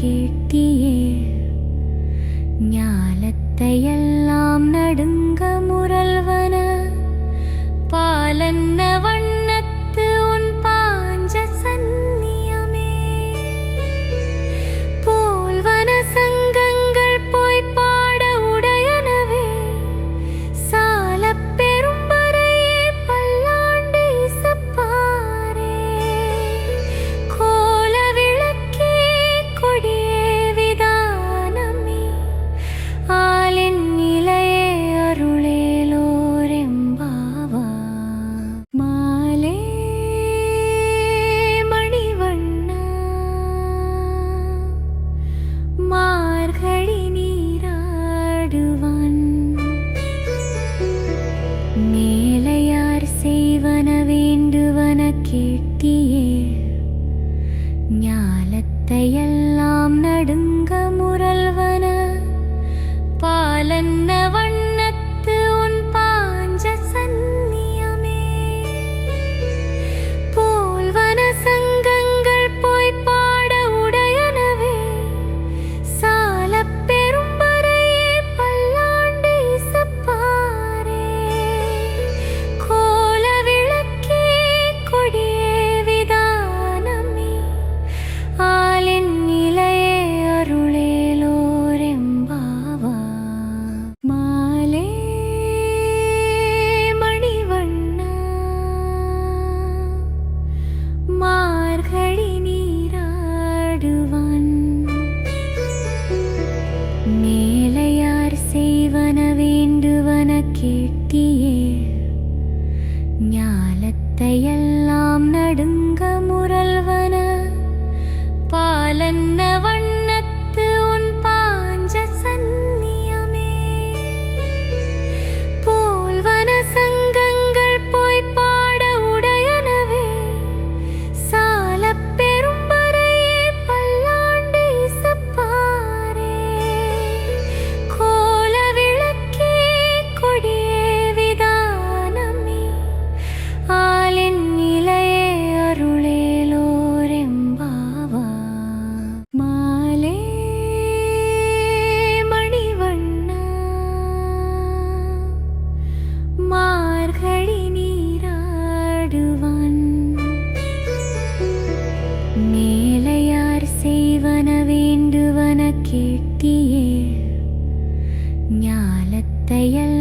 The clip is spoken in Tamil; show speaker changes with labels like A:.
A: கேட்டியே. ஞாலத்தையெல்லாம் நடுங்க முரல்வன பாலன்ன வண்ணத்து உன் பாஞ்ச சந்நியமே. போல்வன சங்கங்கள் போய் பாட உடையனவே சாலப் பெரும்பறையே பல்லாண்டு இசப்பாரே. கோல விளக்கே கொடியே விதானமே ஆலின் நிலையே அருளேலோரெம்பாவா. மாலே மணிவண்ணா மார்கழி நீராடுவன் மேலையார் செய்வன வேண்டுவன கேட்டியே. ஞாலத்தையெல்லாம் நடுங்க முரல்வன பாலன்ன வண்ணத்து உன் பாஞ்ச சந்நியமே. போல்வன சங்கங்கள் போய் பாட உடையனவே சாலப் பெரும்பறையே பல்லாண்டு இசப்பாரே. கோல விளக்கே கொடியே விதானமே ஆலின் நிலையே அருளேலோரெம்பாவா. மாலே மணிவண்ணா மார்கழி நீராடுவன் மேலையார் செய்வன வேண்டுவன கேட்டியே. ஞாலத்தையெல்லாம் நடுங்க முரல்வன பாலன்ன வண்ணத்து உன் பாஞ்ச சந்நியமே. போல்வன சங்கங்கள் போய் பாட உடையனவே சாலப் பெரும்பறையே பல்லாண்டு இசப்பாரே. கோல விளக்கே கொடியே விதானமே ஆலின் நிலையே அருளேலோரெம்பாவா. மாலே மணிவண்ணா மார்கழி நீராடுவன் மேலையார் செய்வன வேண்டுவன கேட்டியே. ஞாலத்தையெல்லாம்